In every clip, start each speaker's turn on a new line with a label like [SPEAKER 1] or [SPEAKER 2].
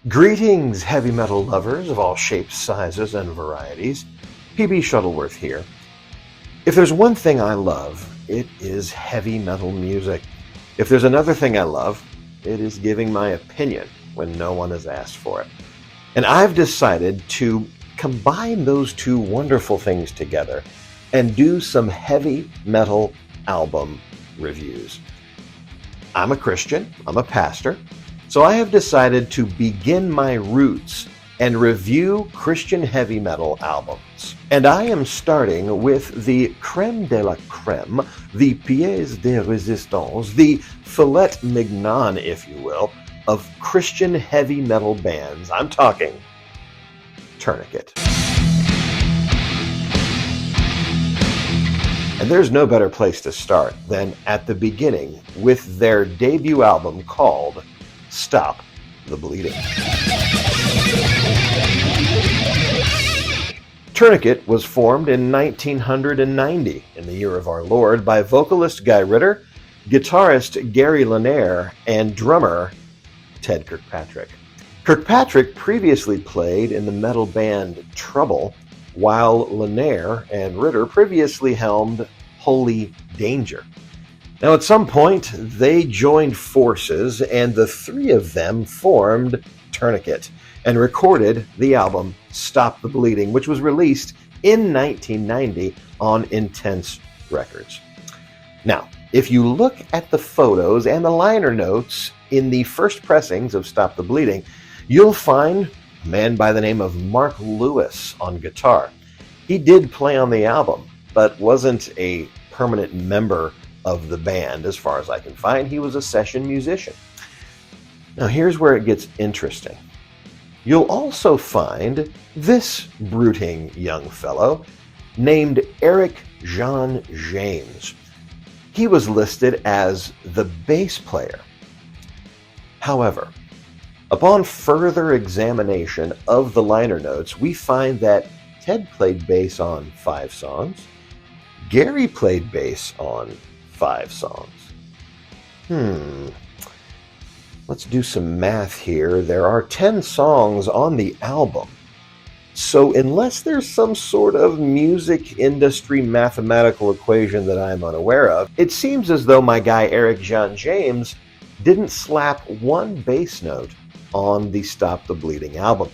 [SPEAKER 1] Greetings, heavy metal lovers of all shapes, sizes, and varieties. PB Shuttleworth here. If there's one thing I love, it is heavy metal music. If there's another thing I love, it is giving my opinion when no one has asked for it. And I've decided to combine those two wonderful things together and do some heavy metal album reviews. I'm a Christian, I'm a pastor, so I have decided to begin my roots and review Christian heavy metal albums. And I am starting with the crème de la crème, the pièce de résistance, the filet mignon, if you will, of Christian heavy metal bands. I'm talking Tourniquet. And there's no better place to start than at the beginning with their debut album called Stop the Bleeding. Tourniquet was formed in 1990, in the year of our Lord, by vocalist Guy Ritter, guitarist Gary Lanier, and drummer Ted Kirkpatrick. Kirkpatrick previously played in the metal band Trouble, while Lanier and Ritter previously helmed Holy Danger. Now, at some point, they joined forces, and the three of them formed Tourniquet and recorded the album Stop the Bleeding, which was released in 1990 on Intense Records. Now, if you look at the photos and the liner notes in the first pressings of Stop the Bleeding, you'll find a man by the name of Mark Lewis on guitar. He did play on the album, but wasn't a permanent member of the band as far as I can find. He was a session musician. Now here's where it gets interesting. You'll also find this brooding young fellow named Erik Jean James. He was listed as the bass player. However, upon further examination of the liner notes, we find that Ted played bass on 5 songs. Gary played bass on 5 songs. Let's do some math here. There are 10 songs on the album. So unless there's some sort of music industry mathematical equation that I'm unaware of, it seems as though my guy Erik Jean James didn't slap one bass note on the Stop the Bleeding album.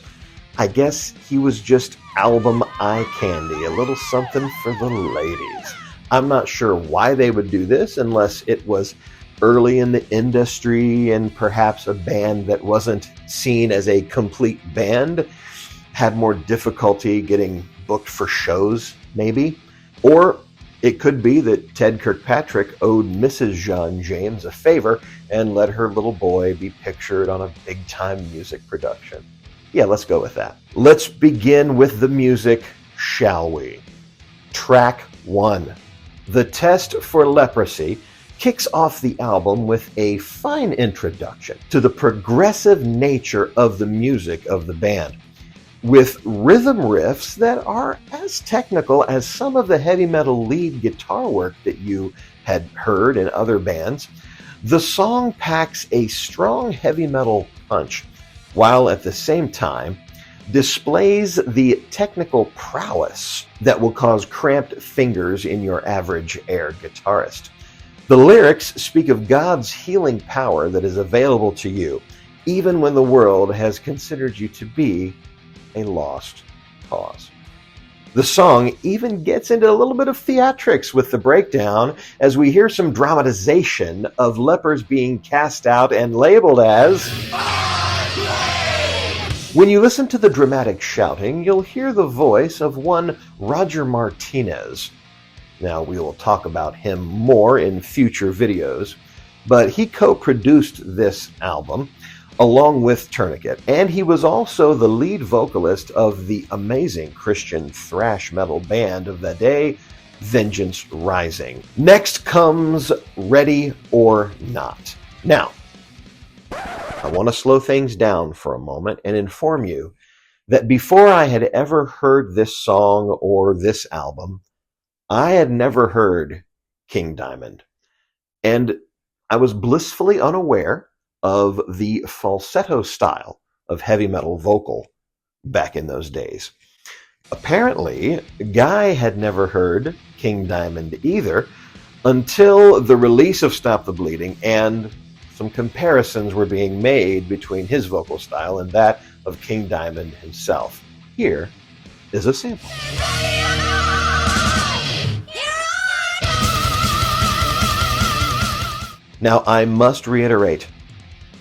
[SPEAKER 1] I guess he was just album eye candy, a little something for the ladies. I'm not sure why they would do this unless it was early in the industry and perhaps a band that wasn't seen as a complete band had more difficulty getting booked for shows, maybe. Or it could be that Ted Kirkpatrick owed Mrs. Jean James a favor and let her little boy be pictured on a big-time music production. Yeah, let's go with that. Let's begin with the music, shall we? Track 1. The Test for Leprosy kicks off the album with a fine introduction to the progressive nature of the music of the band, with rhythm riffs that are as technical as some of the heavy metal lead guitar work that you had heard in other bands. The song packs a strong heavy metal punch, while at the same time displays the technical prowess that will cause cramped fingers in your average air guitarist. The lyrics speak of God's healing power that is available to you, even when the world has considered you to be a lost cause. The song even gets into a little bit of theatrics with the breakdown as we hear some dramatization of lepers being cast out and labeled as... When you listen to the dramatic shouting, you'll hear the voice of one Roger Martinez. Now, we will talk about him more in future videos, but he co-produced this album along with Tourniquet, and he was also the lead vocalist of the amazing Christian thrash metal band of the day, Vengeance Rising. Next comes Ready or Not. Now, I want to slow things down for a moment and inform you that before I had ever heard this song or this album, I had never heard King Diamond. And I was blissfully unaware of the falsetto style of heavy metal vocal back in those days. Apparently, Guy had never heard King Diamond either until the release of Stop the Bleeding, and some comparisons were being made between his vocal style and that of King Diamond himself. Here is a sample. Now, I must reiterate,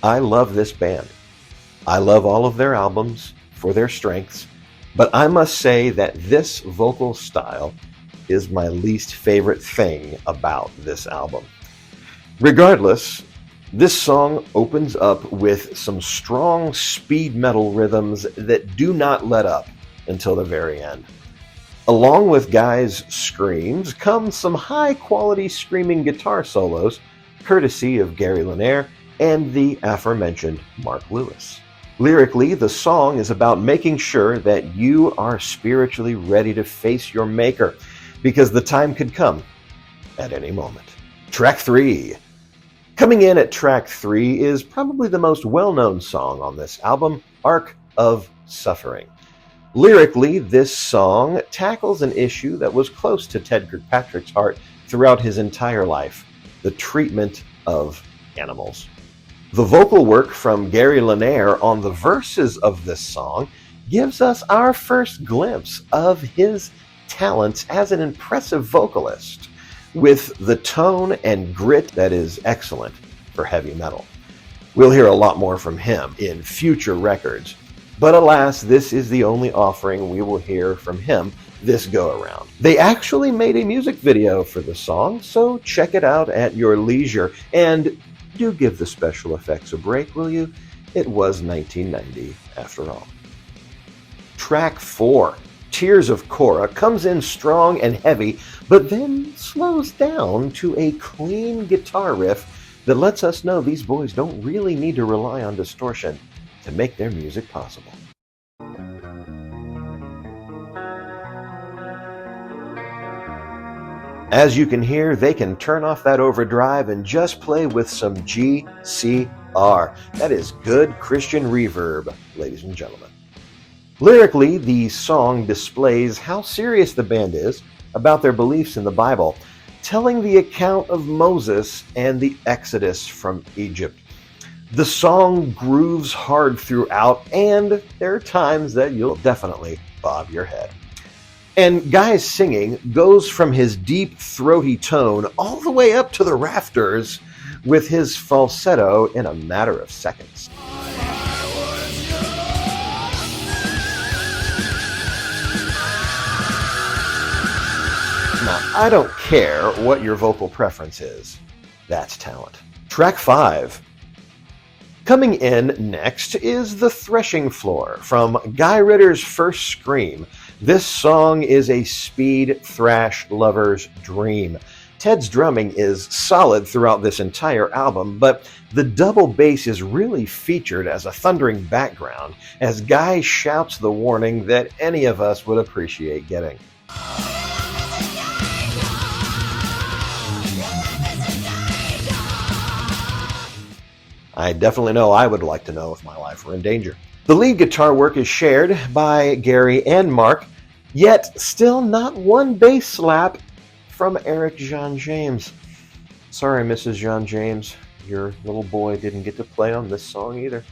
[SPEAKER 1] I love this band. I love all of their albums for their strengths, but I must say that this vocal style is my least favorite thing about this album. Regardless, this song opens up with some strong speed metal rhythms that do not let up until the very end. Along with Guy's screams come some high-quality screaming guitar solos, courtesy of Gary Lanier and the aforementioned Mark Lewis. Lyrically, the song is about making sure that you are spiritually ready to face your maker, because the time could come at any moment. Track 3. Coming in at track 3 is probably the most well-known song on this album, Ark of Suffering. Lyrically, this song tackles an issue that was close to Ted Kirkpatrick's heart throughout his entire life: the treatment of animals. The vocal work from Gary Lanier on the verses of this song gives us our first glimpse of his talents as an impressive vocalist, with the tone and grit that is excellent for heavy metal. We'll hear a lot more from him in future records, but alas, this is the only offering we will hear from him this go-around. They actually made a music video for the song, so check it out at your leisure, and do give the special effects a break, will you? It was 1990 after all. Track 4, Tears of Korah, comes in strong and heavy, but then slows down to a clean guitar riff that lets us know these boys don't really need to rely on distortion to make their music possible. As you can hear, they can turn off that overdrive and just play with some GCR. That is good Christian reverb, ladies and gentlemen. Lyrically, the song displays how serious the band is about their beliefs in the Bible, telling the account of Moses and the Exodus from Egypt. The song grooves hard throughout, and there are times that you'll definitely bob your head. And Guy's singing goes from his deep, throaty tone all the way up to the rafters with his falsetto in a matter of seconds. Now, I don't care what your vocal preference is. That's talent. Track 5. Coming in next is The Threshing Floor from Guy Ritter's first Scream. This song is a speed thrash lover's dream. Ted's drumming is solid throughout this entire album, but the double bass is really featured as a thundering background as Guy shouts the warning that any of us would appreciate getting. I definitely know I would like to know if my life were in danger. The lead guitar work is shared by Gary and Mark, yet still not one bass slap from Erik John James. Sorry, Mrs. John James, your little boy didn't get to play on this song either.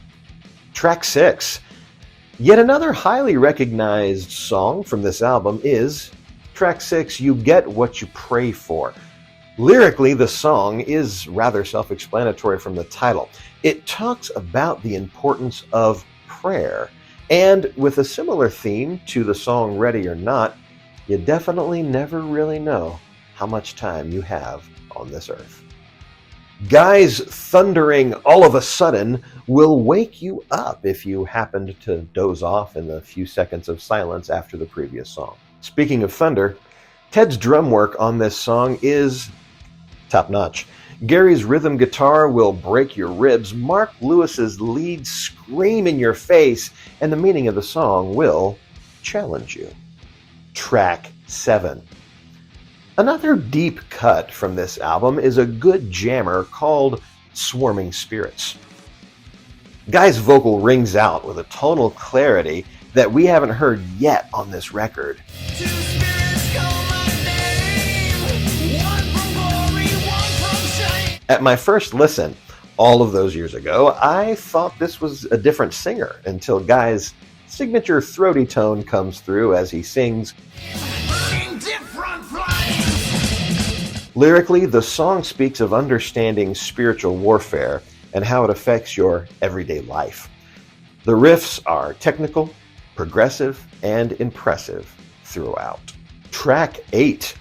[SPEAKER 1] Track 6. Yet another highly recognized song from this album is track 6, You Get What You Pray For. Lyrically, the song is rather self-explanatory from the title. It talks about the importance of prayer, and with a similar theme to the song Ready or Not, you definitely never really know how much time you have on this earth. Guy's thundering all of a sudden will wake you up if you happened to doze off in the few seconds of silence after the previous song. Speaking of thunder, Ted's drum work on this song is top-notch. Gary's rhythm guitar will break your ribs, Mark Lewis's lead scream in your face, and the meaning of the song will challenge you. Track 7. Another deep cut from this album is a good jammer called Swarming Spirits. Guy's vocal rings out with a tonal clarity that we haven't heard yet on this record. At my first listen, all of those years ago, I thought this was a different singer until Guy's signature throaty tone comes through as he sings. Lyrically, the song speaks of understanding spiritual warfare and how it affects your everyday life. The riffs are technical, progressive, and impressive throughout. Track 8.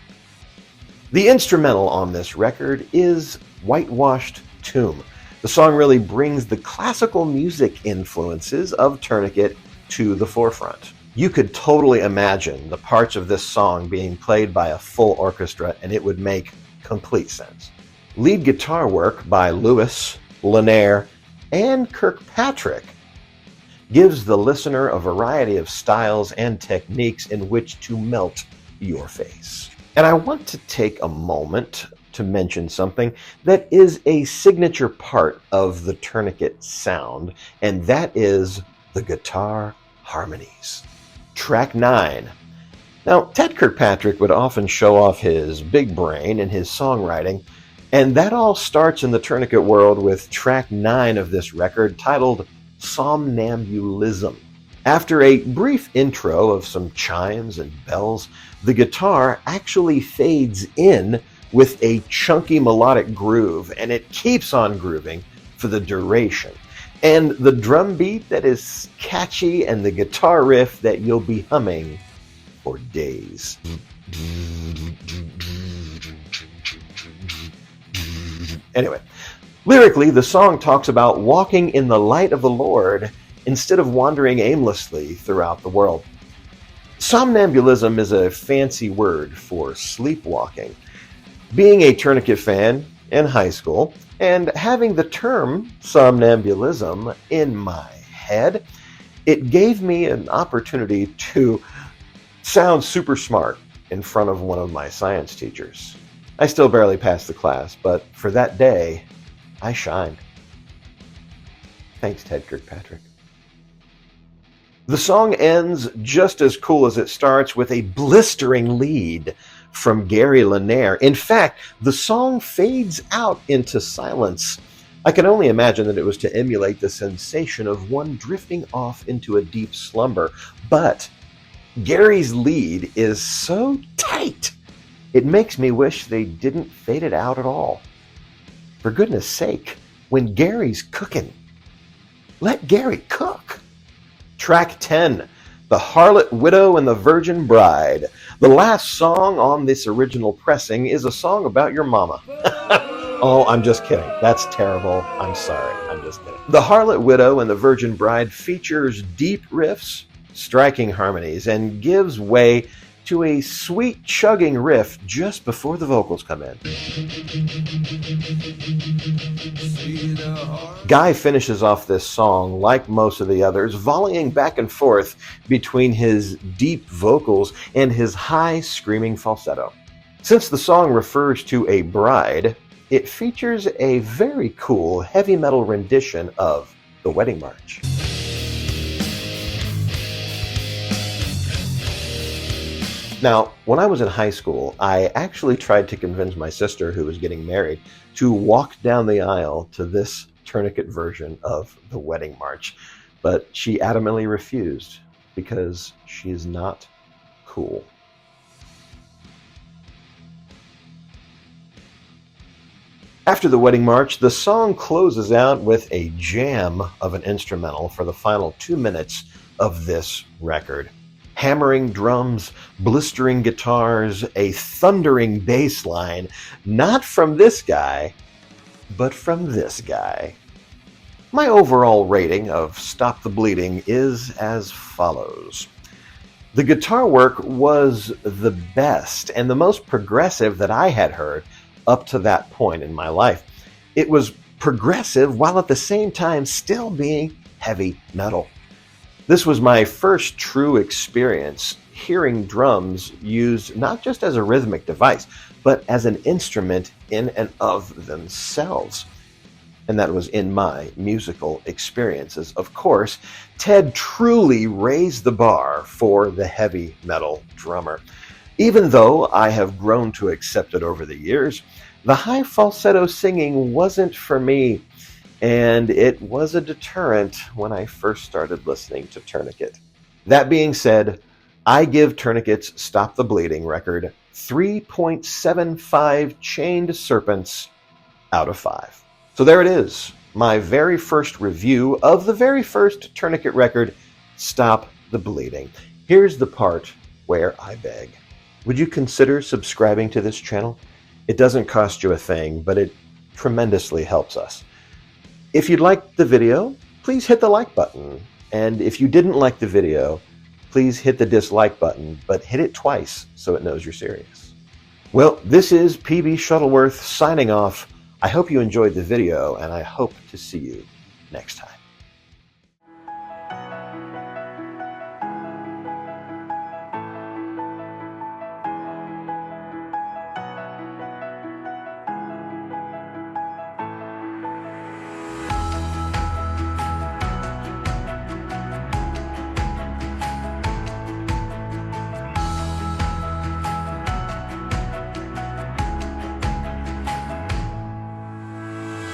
[SPEAKER 1] The instrumental on this record is Whitewashed Tomb. The song really brings the classical music influences of Tourniquet to the forefront. You could totally imagine the parts of this song being played by a full orchestra, and it would make complete sense. Lead guitar work by Lewis, Lanier, and Kirkpatrick gives the listener a variety of styles and techniques in which to melt your face. And I want to take a moment to mention something that is a signature part of the Tourniquet sound, and that is the guitar harmonies. Track 9. Now, Ted Kirkpatrick would often show off his big brain in his songwriting, and that all starts in the Tourniquet world with track 9 of this record, titled Somnambulism. After a brief intro of some chimes and bells, the guitar actually fades in with a chunky melodic groove, and it keeps on grooving for the duration. And the drum beat that is catchy, and the guitar riff that you'll be humming for days. Anyway, lyrically, the song talks about walking in the light of the Lord instead of wandering aimlessly throughout the world. Somnambulism is a fancy word for sleepwalking. Being a Tourniquet fan in high school and having the term somnambulism in my head, it gave me an opportunity to sound super smart in front of one of my science teachers. I still barely passed the class, but for that day, I shined. Thanks, Ted Kirkpatrick. The song ends just as cool as it starts, with a blistering lead from Gary Lanier. In fact, the song fades out into silence. I can only imagine that it was to emulate the sensation of one drifting off into a deep slumber. But Gary's lead is so tight, it makes me wish they didn't fade it out at all. For goodness sake, when Gary's cooking, let Gary cook. Track 10, The Harlot Widow and the Virgin Bride. The last song on this original pressing is a song about your mama. Oh, I'm just kidding. That's terrible. I'm sorry. I'm just kidding. The Harlot Widow and the Virgin Bride features deep riffs, striking harmonies, and gives way to a sweet chugging riff just before the vocals come in. Guy finishes off this song, like most of the others, volleying back and forth between his deep vocals and his high screaming falsetto. Since the song refers to a bride, it features a very cool heavy metal rendition of the Wedding March. Now, when I was in high school, I actually tried to convince my sister, who was getting married, to walk down the aisle to this Tourniquet version of the Wedding March, but she adamantly refused because she is not cool. After the Wedding March, the song closes out with a jam of an instrumental for the final 2 minutes of this record. Hammering drums, blistering guitars, a thundering bass line, not from this guy, but from this guy. My overall rating of Stop the Bleeding is as follows. The guitar work was the best and the most progressive that I had heard up to that point in my life. It was progressive while at the same time still being heavy metal. This was my first true experience hearing drums used not just as a rhythmic device, but as an instrument in and of themselves. And that was in my musical experiences. Of course, Ted truly raised the bar for the heavy metal drummer. Even though I have grown to accept it over the years, the high falsetto singing wasn't for me, and it was a deterrent when I first started listening to Tourniquet. That being said, I give Tourniquet's Stop the Bleeding record 3.75 chained serpents out of 5. So there it is, my very first review of the very first Tourniquet record, Stop the Bleeding. Here's the part where I beg. Would you consider subscribing to this channel? It doesn't cost you a thing, but it tremendously helps us. If you'd liked the video, please hit the like button. And if you didn't like the video, please hit the dislike button, but hit it twice so it knows you're serious. Well, this is PB Shuttleworth signing off. I hope you enjoyed the video, and I hope to see you next time.